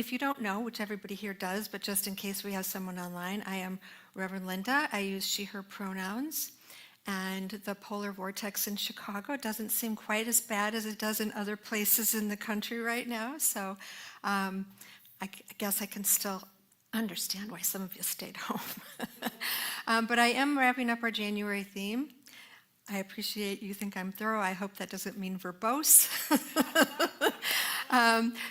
If you don't know, which everybody here does, but just in case we have someone online, I am Reverend Linda. I use she, her pronouns. And the polar vortex in Chicago doesn't seem quite as bad as it does in other places in the country right now. So I guess I can still understand why some of you stayed home. But I am wrapping up our January theme. I appreciate you think I'm thorough. I hope that doesn't mean verbose.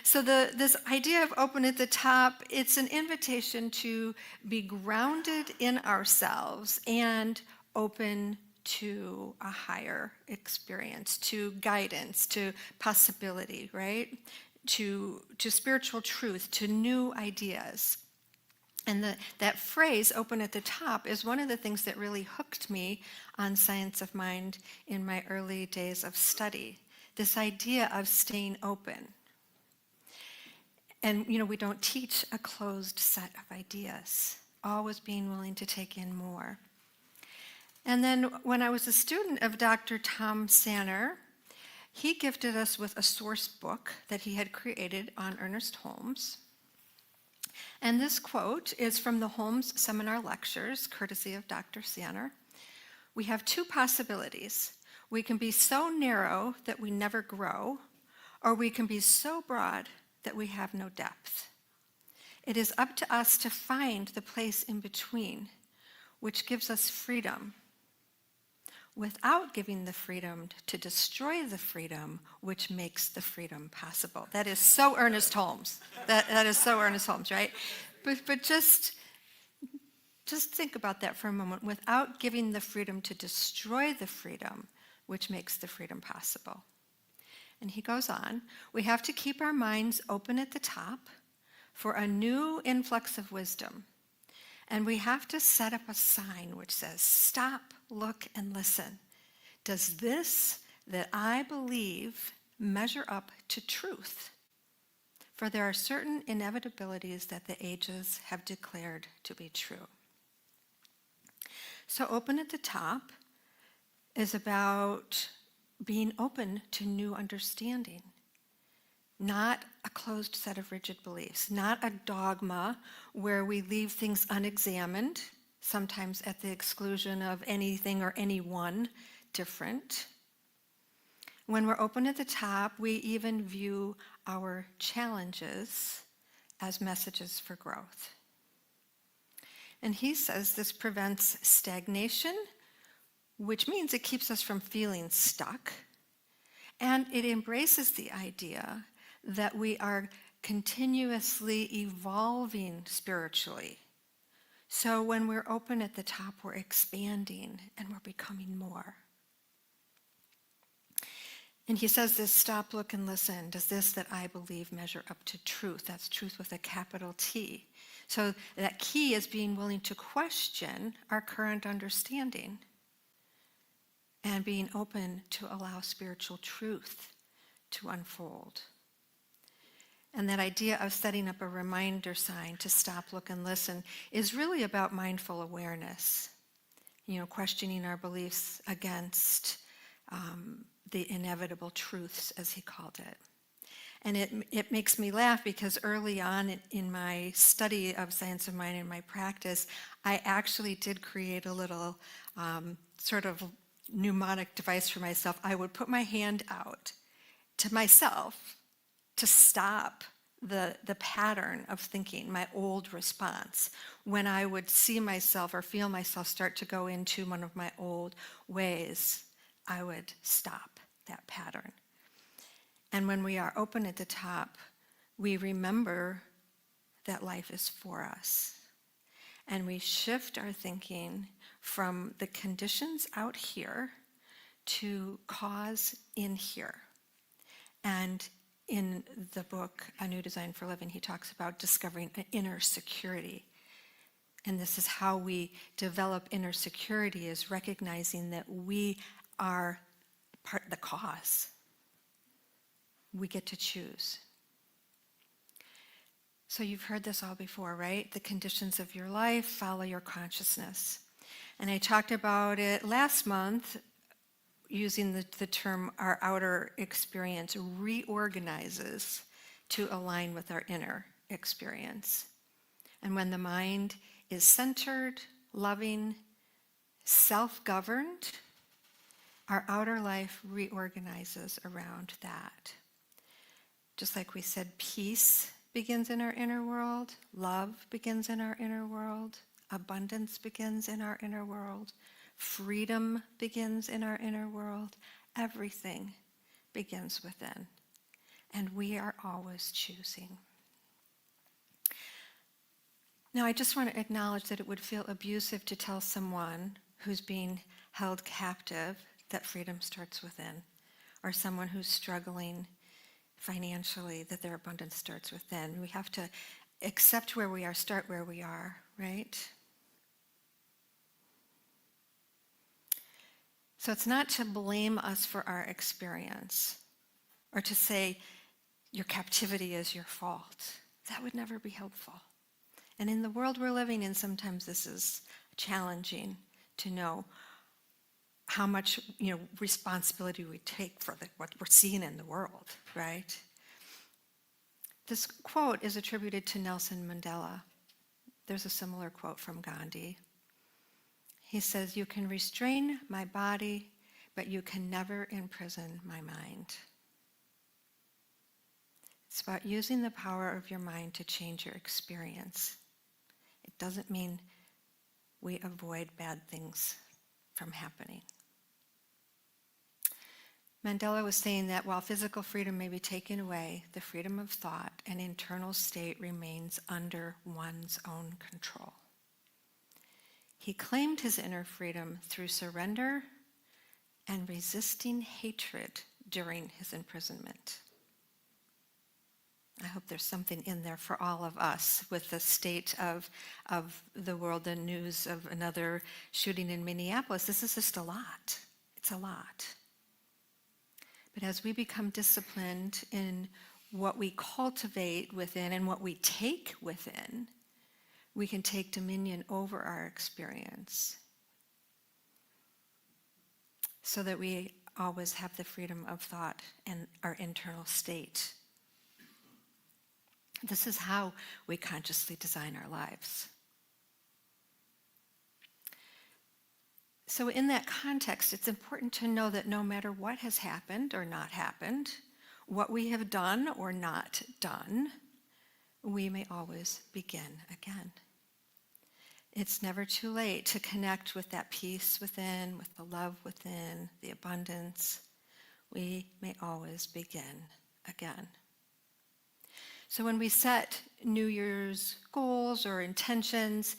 So this idea of open at the top, it's an invitation to be grounded in ourselves and open to a higher experience, to guidance, to possibility, right? To spiritual truth, to new ideas. And that phrase, open at the top, is one of the things that really hooked me on Science of Mind in my early days of study. This idea of staying open. And, we don't teach a closed set of ideas, always being willing to take in more. And then when I was a student of Dr. Tom Sanner, he gifted us with a source book that he had created on Ernest Holmes. And this quote is from the Holmes Seminar Lectures, courtesy of Dr. Sanner. We have two possibilities. We can be so narrow that we never grow, or we can be so broad that we have no depth. It is up to us to find the place in between, which gives us freedom, without giving the freedom to destroy the freedom which makes the freedom possible. That is so Ernest Holmes. That is so Ernest Holmes, right? But just think about that for a moment. Without giving the freedom to destroy the freedom which makes the freedom possible. And he goes on, we have to keep our minds open at the top for a new influx of wisdom. And we have to set up a sign which says, stop, look, and listen. Does this that I believe measure up to truth? For there are certain inevitabilities that the ages have declared to be true. So open at the top is about being open to new understanding. Not a closed set of rigid beliefs, not a dogma where we leave things unexamined, sometimes at the exclusion of anything or anyone different. When we're open at the top, we even view our challenges as messages for growth. And he says this prevents stagnation, which means it keeps us from feeling stuck, and it embraces the idea that we are continuously evolving spiritually. So when we're open at the top, we're expanding and we're becoming more. And he says this, stop, look, and listen. Does this that I believe measure up to truth? That's truth with a capital T. So that key is being willing to question our current understanding and being open to allow spiritual truth to unfold. And that idea of setting up a reminder sign to stop, look, and listen is really about mindful awareness. Questioning our beliefs against the inevitable truths, as he called it. And it makes me laugh because early on in my study of Science of Mind and my practice, I actually did create a little sort of mnemonic device for myself. I would put my hand out to myself to stop the pattern of thinking, my old response. When I would see myself or feel myself start to go into one of my old ways, I would stop that pattern. And when we are open at the top, we remember that life is for us. And we shift our thinking from the conditions out here to cause in here. And in the book, A New Design for Living, he talks about discovering an inner security. And this is how we develop inner security, is recognizing that we are part of the cause. We get to choose. So you've heard this all before, right? The conditions of your life follow your consciousness. And I talked about it last month using the term our outer experience reorganizes to align with our inner experience. And when the mind is centered, loving, self-governed, our outer life reorganizes around that. Just like we said, peace begins in our inner world, love begins in our inner world, abundance begins in our inner world, freedom begins in our inner world. Everything begins within, and we are always choosing. Now, I just want to acknowledge that it would feel abusive to tell someone who's being held captive that freedom starts within, or someone who's struggling financially that their abundance starts within. We have to accept where we are, start where we are, right? So it's not to blame us for our experience or to say your captivity is your fault. That would never be helpful. And in the world we're living in, sometimes this is challenging to know how much responsibility we take for what we're seeing in the world, right? This quote is attributed to Nelson Mandela. There's a similar quote from Gandhi. He says, "You can restrain my body, but you can never imprison my mind." It's about using the power of your mind to change your experience. It doesn't mean we avoid bad things from happening. Mandela was saying that while physical freedom may be taken away, the freedom of thought and internal state remains under one's own control. He claimed his inner freedom through surrender and resisting hatred during his imprisonment. I hope there's something in there for all of us with the state of the world, the news of another shooting in Minneapolis. This is just a lot. It's a lot. But as we become disciplined in what we cultivate within and what we take within, we can take dominion over our experience so that we always have the freedom of thought and our internal state. This is how we consciously design our lives. So in that context, it's important to know that no matter what has happened or not happened, what we have done or not done, we may always begin again. It's never too late to connect with that peace within, with the love within, the abundance. We may always begin again. So when we set New Year's goals or intentions,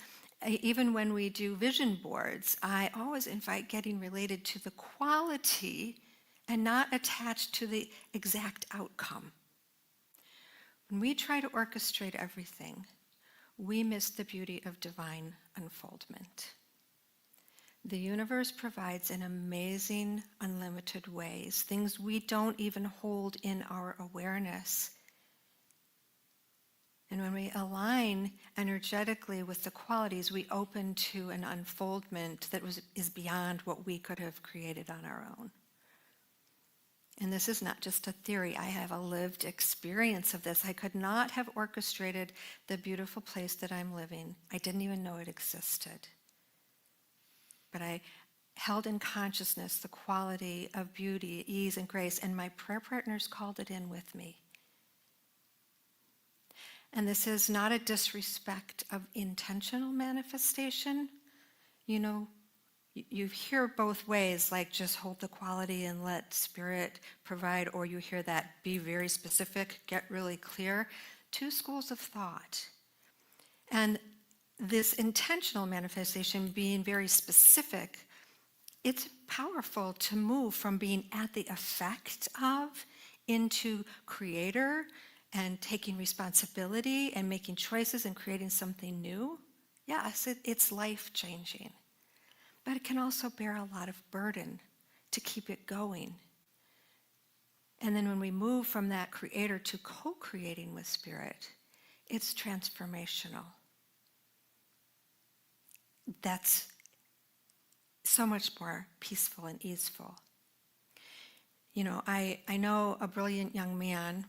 even when we do vision boards, I always invite getting related to the quality and not attached to the exact outcome. When we try to orchestrate everything, we miss the beauty of divine unfoldment. The universe provides in amazing, unlimited ways, things we don't even hold in our awareness. And when we align energetically with the qualities, we open to an unfoldment that is beyond what we could have created on our own. And this is not just a theory. I have a lived experience of this. I could not have orchestrated the beautiful place that I'm living. I didn't even know it existed. But I held in consciousness the quality of beauty, ease, and grace, and my prayer partners called it in with me. And this is not a disrespect of intentional manifestation. You hear both ways, like just hold the quality and let spirit provide, or you hear that be very specific, get really clear. Two schools of thought. And this intentional manifestation being very specific, it's powerful to move from being at the effect of into creator and taking responsibility and making choices and creating something new. Yes, it's life-changing. But it can also bear a lot of burden to keep it going. And then when we move from that creator to co-creating with spirit, it's transformational. That's so much more peaceful and easeful. I know a brilliant young man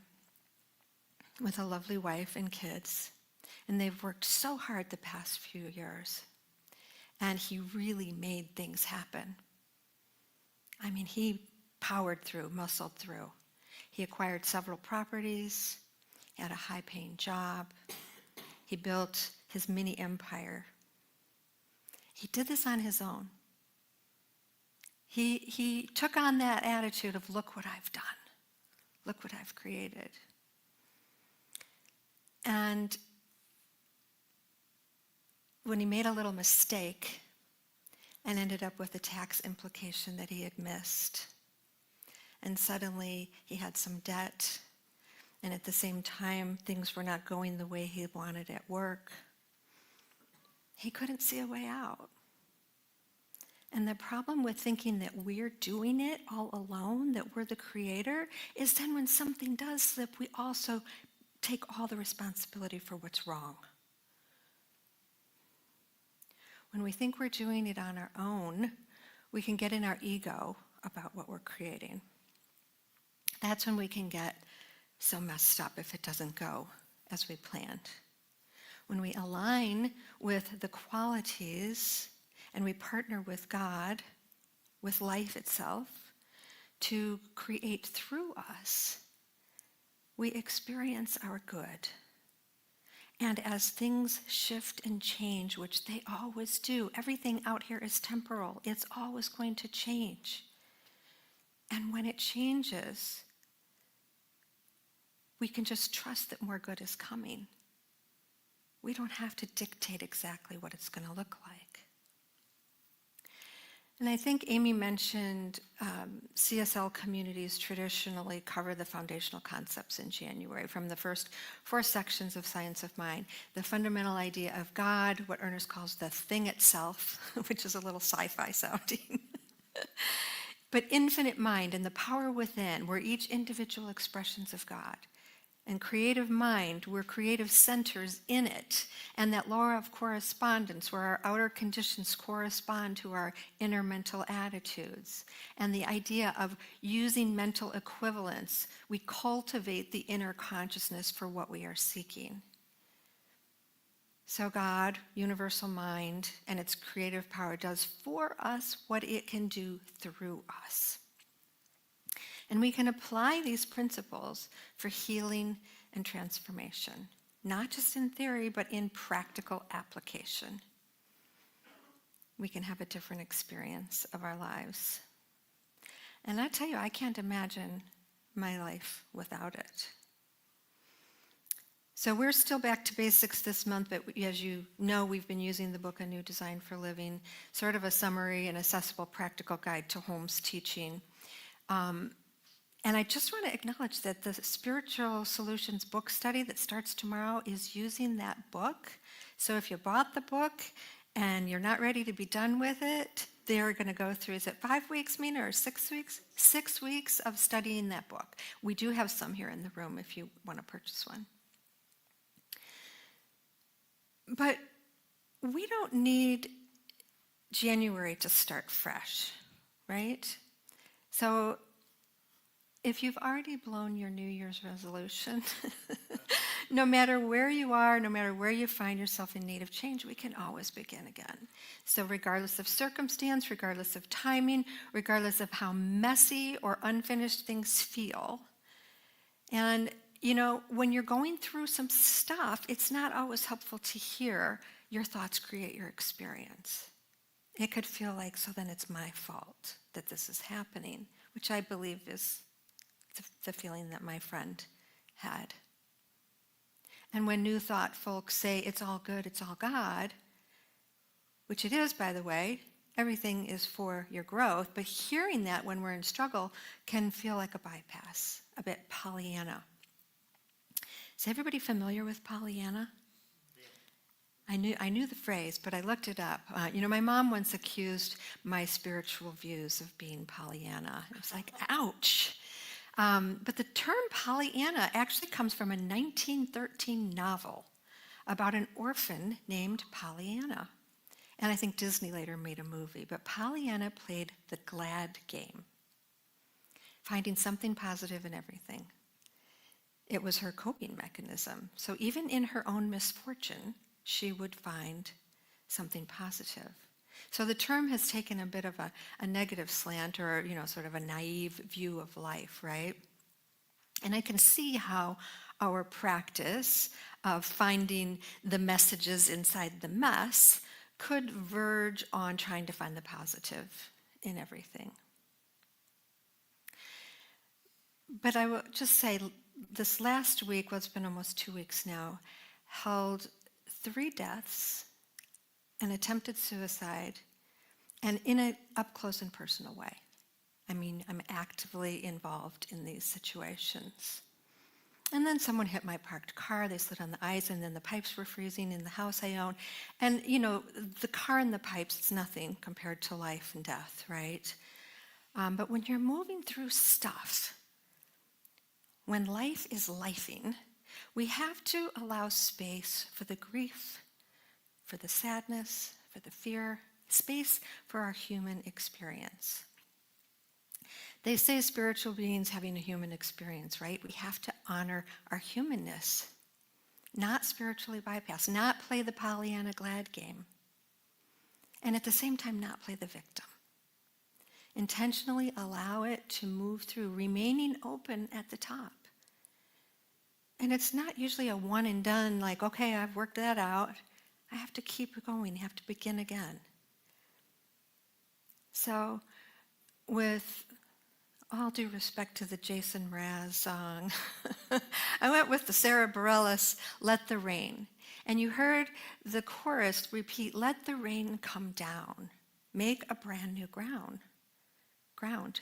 with a lovely wife and kids. And they've worked so hard the past few years. And he really made things happen. I mean, he powered through, muscled through. He acquired several properties, he had a high-paying job. He built his mini empire. He did this on his own. He took on that attitude of, look what I've done. Look what I've created. And when he made a little mistake and ended up with a tax implication that he had missed, and suddenly he had some debt, and at the same time things were not going the way he wanted at work, he couldn't see a way out. And the problem with thinking that we're doing it all alone, that we're the creator, is then when something does slip, we also take all the responsibility for what's wrong. When we think we're doing it on our own, we can get in our ego about what we're creating. That's when we can get so messed up if it doesn't go as we planned. When we align with the qualities and we partner with God, with life itself, to create through us, we experience our good. And as things shift and change, which they always do, everything out here is temporal. It's always going to change. And when it changes, we can just trust that more good is coming. We don't have to dictate exactly what it's going to look like. And I think Amy mentioned CSL communities traditionally cover the foundational concepts in January from the first 4 sections of Science of Mind. The fundamental idea of God, what Ernest calls the thing itself, which is a little sci-fi sounding. But infinite mind and the power within, we're each individual expressions of God. And creative mind, we're creative centers in it. And that law of correspondence, where our outer conditions correspond to our inner mental attitudes. And the idea of using mental equivalence, we cultivate the inner consciousness for what we are seeking. So God, universal mind, and its creative power does for us what it can do through us. And we can apply these principles for healing and transformation, not just in theory, but in practical application. We can have a different experience of our lives. And I tell you, I can't imagine my life without it. So we're still back to basics this month, but as you know, we've been using the book A New Design for Living, sort of a summary and accessible practical guide to Holmes teaching. And I just want to acknowledge that the Spiritual Solutions book study that starts tomorrow is using that book. So if you bought the book and you're not ready to be done with it, they're going to go through, is it 5 weeks, Mina, or 6 weeks? 6 weeks of studying that book. We do have some here in the room if you want to purchase one. But we don't need January to start fresh, right? So if you've already blown your New Year's resolution, no matter where you are, no matter where you find yourself in need of change, we can always begin again. So regardless of circumstance, regardless of timing, regardless of how messy or unfinished things feel. And, you know, when you're going through some stuff, it's not always helpful to hear your thoughts create your experience. It could feel like, so then it's my fault that this is happening, which I believe is the feeling that my friend had. And when New Thought folks say it's all good, it's all God, which it is, by the way, everything is for your growth, but hearing that when we're in struggle can feel like a bypass, a bit Pollyanna. Is everybody familiar with Pollyanna? I knew the phrase, but I looked it up. My mom once accused my spiritual views of being Pollyanna. It was like, ouch. But the term Pollyanna actually comes from a 1913 novel about an orphan named Pollyanna. And I think Disney later made a movie. But Pollyanna played the glad game, finding something positive in everything. It was her coping mechanism. So even in her own misfortune, she would find something positive. So the term has taken a bit of a negative slant, or, sort of a naive view of life, right? And I can see how our practice of finding the messages inside the mess could verge on trying to find the positive in everything. But I will just say, this last week, well, it's been almost 2 weeks now, held 3 deaths, an attempted suicide, and in an up-close and personal way. I mean, I'm actively involved in these situations. And then someone hit my parked car, they slid on the ice, and then the pipes were freezing in the house I own. And, the car and the pipes, it's nothing compared to life and death, right? But when you're moving through stuff, when life is lifing, we have to allow space for the grief, for the sadness, for the fear, space for our human experience. They say spiritual beings having a human experience, right? We have to honor our humanness, not spiritually bypass, not play the Pollyanna glad game, and at the same time not play the victim. Intentionally allow it to move through, remaining open at the top. And it's not usually a one and done, like, okay, I've worked that out. I have to keep going, I have to begin again. So, with all due respect to the Jason Mraz song, I went with the Sarah Bareilles, Let the Rain. And you heard the chorus repeat, let the rain come down. Make a brand new ground.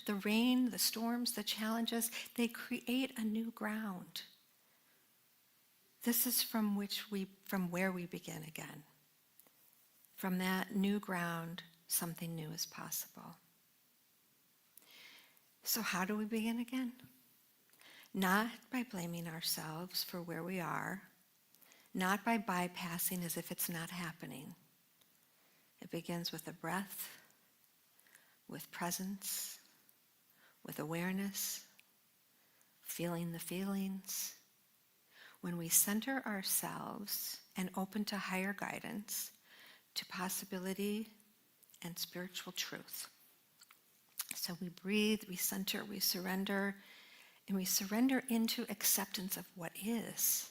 The rain, the storms, the challenges, they create a new ground. This is from where we begin again. From that new ground, something new is possible. So how do we begin again? Not by blaming ourselves for where we are, not by bypassing as if it's not happening. It begins with a breath, with presence, with awareness, feeling the feelings. When we center ourselves and open to higher guidance, to possibility and spiritual truth. So we breathe, we center, we surrender, and we surrender into acceptance of what is.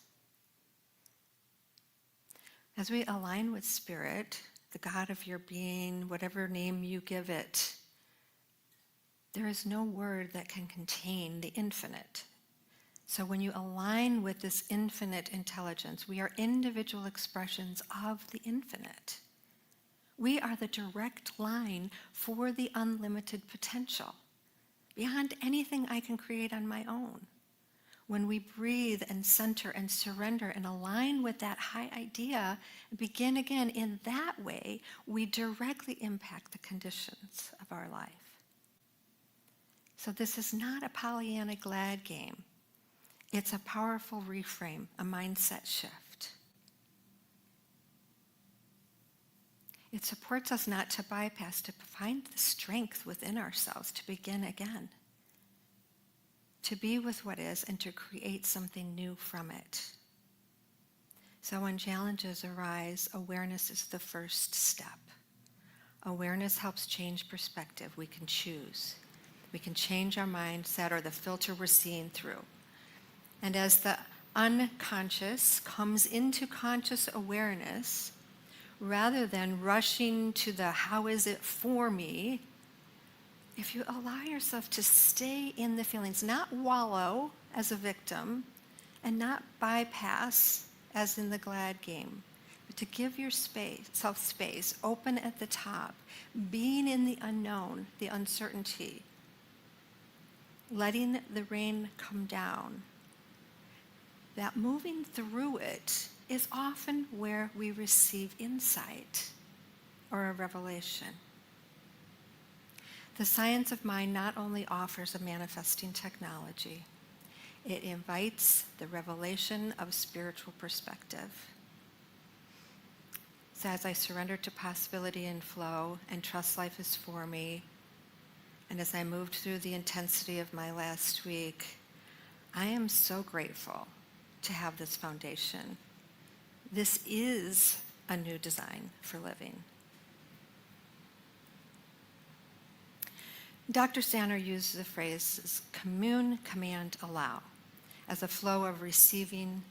As we align with Spirit, the God of your being, whatever name you give it, there is no word that can contain the infinite. So when you align with this infinite intelligence, we are individual expressions of the infinite. We are the direct line for the unlimited potential, beyond anything I can create on my own. When we breathe and center and surrender and align with that high idea, begin again in that way, we directly impact the conditions of our life. So this is not a Pollyanna glad game. It's a powerful reframe, a mindset shift. It supports us not to bypass, to find the strength within ourselves to begin again, to be with what is and to create something new from it. So when challenges arise, awareness is the first step. Awareness helps change perspective. We can choose. We can change our mindset or the filter we're seeing through. And as the unconscious comes into conscious awareness, rather than rushing to the how is it for me, if you allow yourself to stay in the feelings, not wallow as a victim, and not bypass as in the glad game, but to give yourself space, open at the top, being in the unknown, the uncertainty, letting the rain come down, that moving through it is often where we receive insight or a revelation. The science of mind not only offers a manifesting technology, it invites the revelation of spiritual perspective. So as I surrender to possibility and flow and trust life is for me, and as I moved through the intensity of my last week, I am so grateful to have this foundation. This is a new design for living. Dr. Sander uses the phrases commune, command, allow as a flow of receiving,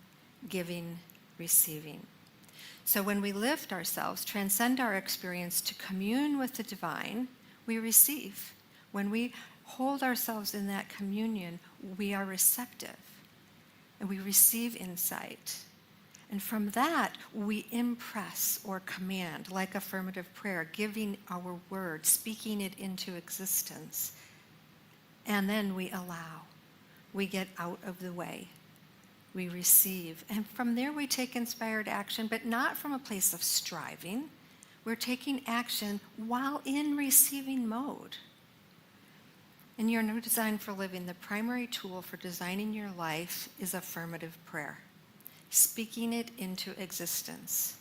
giving, receiving. So when we lift ourselves, transcend our experience to commune with the divine, we receive. When we hold ourselves in that communion, we are receptive and we receive insight. And from that, we impress or command, like affirmative prayer, giving our word, speaking it into existence. And then we allow. We get out of the way. We receive. And from there, we take inspired action, but not from a place of striving. We're taking action while in receiving mode. In your new design for living, the primary tool for designing your life is affirmative prayer, speaking it into existence.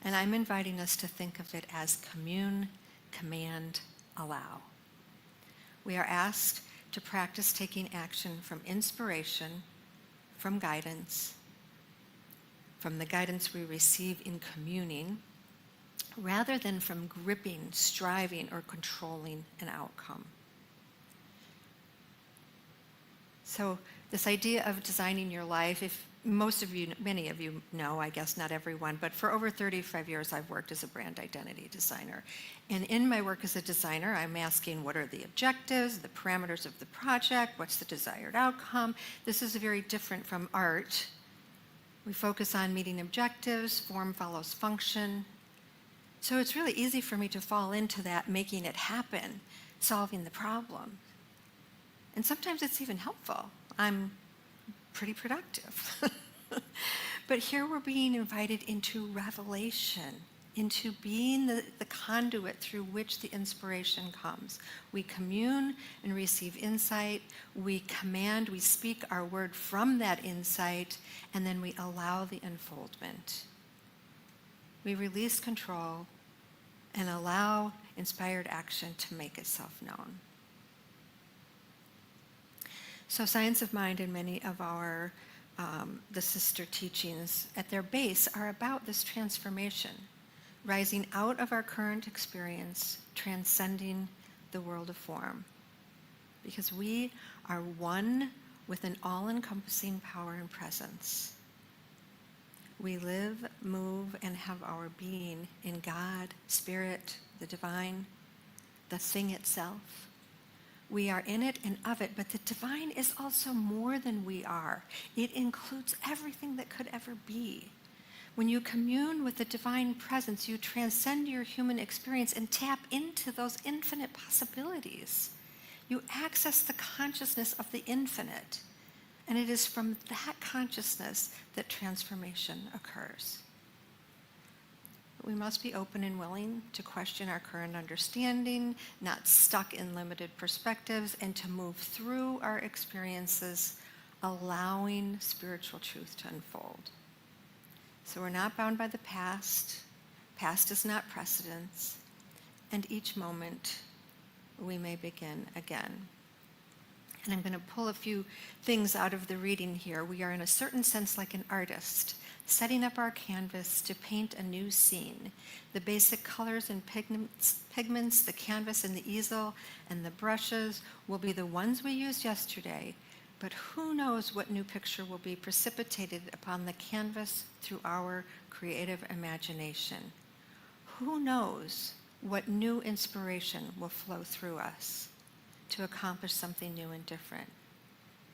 And I'm inviting us to think of it as commune, command, allow. We are asked to practice taking action from inspiration, from guidance, from the guidance we receive in communing, rather than from gripping, striving, or controlling an outcome. So this idea of designing your life, if most of you, many of you know, I guess not everyone, but for over 35 years I've worked as a brand identity designer. And in my work as a designer, I'm asking what are the objectives, the parameters of the project, what's the desired outcome. This is very different from art. We focus on meeting objectives, form follows function. So it's really easy for me to fall into that, making it happen, solving the problem. And sometimes it's even helpful. I'm pretty productive. But here we're being invited into revelation, into being the conduit through which the inspiration comes. We commune and receive insight. We command, we speak our word from that insight, and then we allow the unfoldment. We release control and allow inspired action to make itself known. So Science of Mind and many of our, the sister teachings at their base are about this transformation, rising out of our current experience, transcending the world of form. Because we are one with an all-encompassing power and presence. We live, move, and have our being in God, Spirit, the divine, the thing itself. We are in it and of it, but the divine is also more than we are. It includes everything that could ever be. When you commune with the divine presence, you transcend your human experience and tap into those infinite possibilities. You access the consciousness of the infinite, and it is from that consciousness that transformation occurs. We must be open and willing to question our current understanding, not stuck in limited perspectives, and to move through our experiences, allowing spiritual truth to unfold. So we're not bound by the past. Past is not precedence. And each moment we may begin again. And I'm going to pull a few things out of the reading here. We are in a certain sense like an artist, setting up our canvas to paint a new scene. The basic colors and pigments, the canvas and the easel, and the brushes will be the ones we used yesterday, but who knows what new picture will be precipitated upon the canvas through our creative imagination. Who knows what new inspiration will flow through us to accomplish something new and different.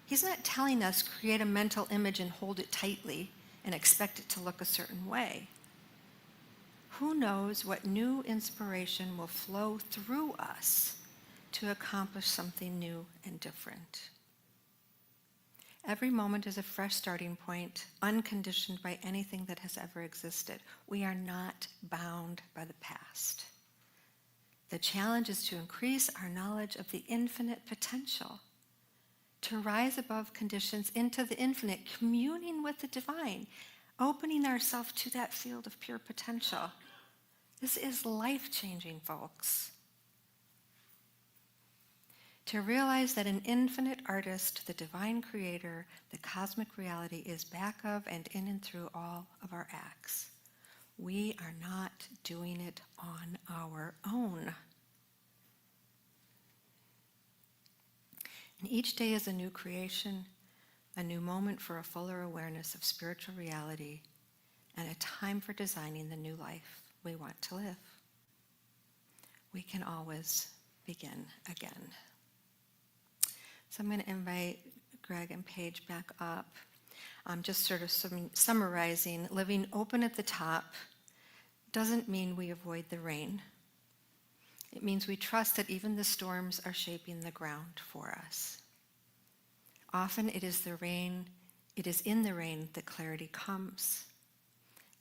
He's not telling us create a mental image and hold it tightly and expect it to look a certain way. Who knows what new inspiration will flow through us to accomplish something new and different. Every moment is a fresh starting point, unconditioned by anything that has ever existed. We are not bound by the past. The challenge is to increase our knowledge of the infinite potential, to rise above conditions into the infinite, communing with the divine, opening ourselves to that field of pure potential. This is life-changing, folks. To realize that an infinite artist, the divine creator, the cosmic reality is back of and in and through all of our acts. We are not doing it on our own. And each day is a new creation, a new moment for a fuller awareness of spiritual reality, and a time for designing the new life we want to live. We can always begin again. So I'm going to invite Greg and Paige back up. Just sort of summarizing, living open at the top doesn't mean we avoid the rain. It means we trust that even the storms are shaping the ground for us. Often it is in the rain that clarity comes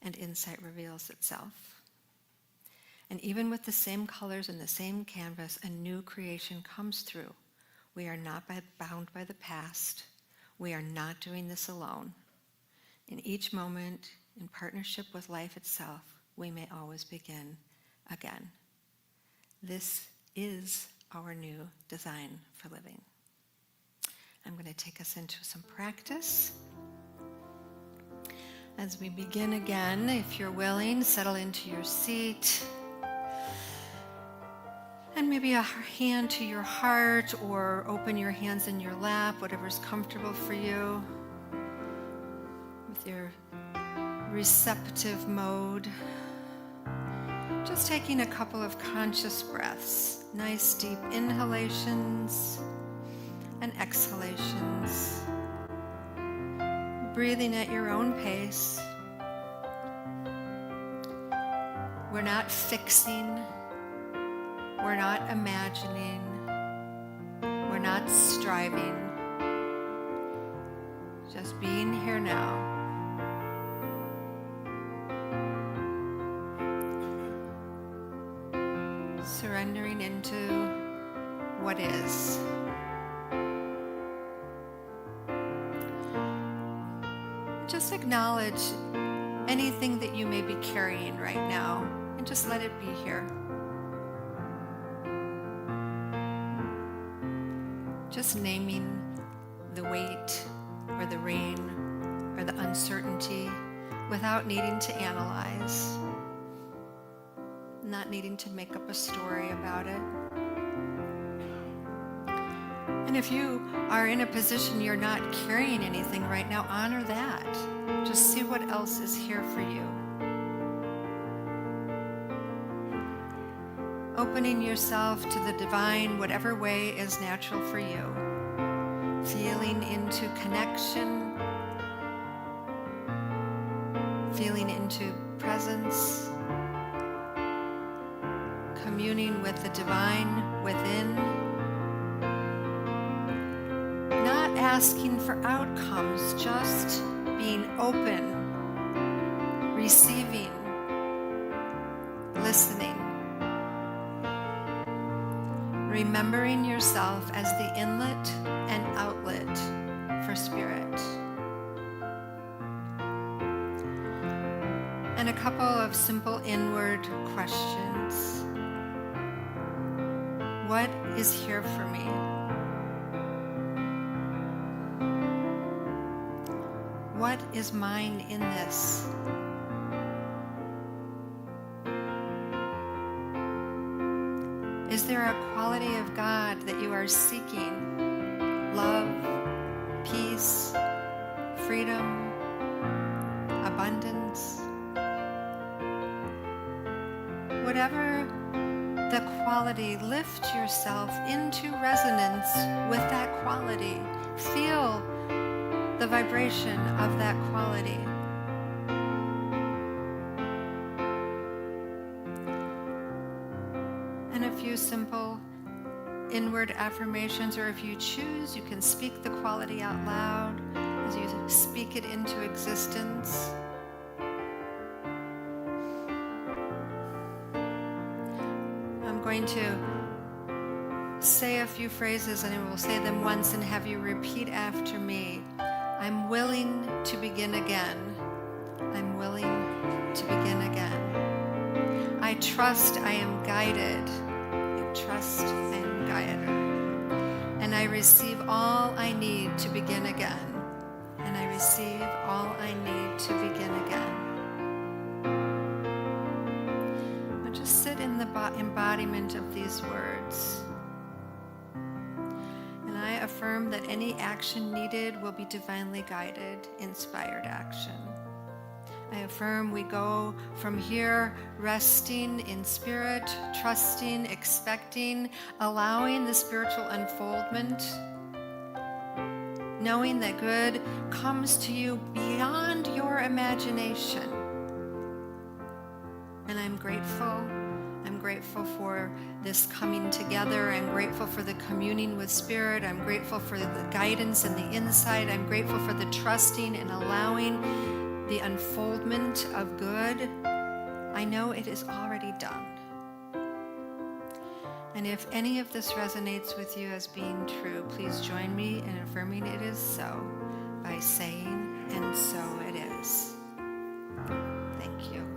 and insight reveals itself. And even with the same colors and the same canvas, a new creation comes through. We are not bound by the past. We are not doing this alone. In each moment, in partnership with life itself, we may always begin again. This is our new design for living. I'm going to take us into some practice. As we begin again, if you're willing, settle into your seat. And maybe a hand to your heart, or open your hands in your lap, whatever's comfortable for you. With your receptive mode. Just taking a couple of conscious breaths. Nice deep inhalations and exhalations. Breathing at your own pace. We're not fixing. We're not imagining. We're not striving. Just being here now. Surrendering into what is. Just acknowledge anything that you may be carrying right now and just let it be here. Just naming the weight or the rain or the uncertainty without needing to analyze, not needing to make up a story about it. And if you are in a position you're not carrying anything right now, honor that. Just see what else is here for you. Opening yourself to the divine, whatever way is natural for you. Feeling into connection. Feeling into presence. Communing with the divine within. Not asking for outcomes, just being open, receiving, listening. Remembering yourself as the inlet and outlet for spirit. And a couple of simple inward questions. What is here for me? What is mine in this? Is there a quality of God that you are seeking? Love, peace, freedom, abundance? Whatever the quality, lift yourself into resonance with that quality. Feel the vibration of that quality. And a few simple inward affirmations, or if you choose, you can speak the quality out loud as you speak it into existence. I'm going to say a few phrases and I will say them once and have you repeat after me. I'm willing to begin again. I'm willing to begin again. I trust I am guided. I trust I am guided. I receive all I need to begin again. And I receive all I need to begin again. Now just sit in the embodiment of these words. And I affirm that any action needed will be divinely guided, inspired action. I affirm we go from here resting in spirit, trusting, expecting, allowing the spiritual unfoldment, knowing that good comes to you beyond your imagination. And I'm grateful. I'm grateful for this coming together. I'm grateful for the communing with Spirit. I'm grateful for the guidance and the insight. I'm grateful for the trusting and allowing the unfoldment of good. I know it is already done. And if any of this resonates with you as being true, please join me in affirming it is so by saying, "And so it is." Thank you.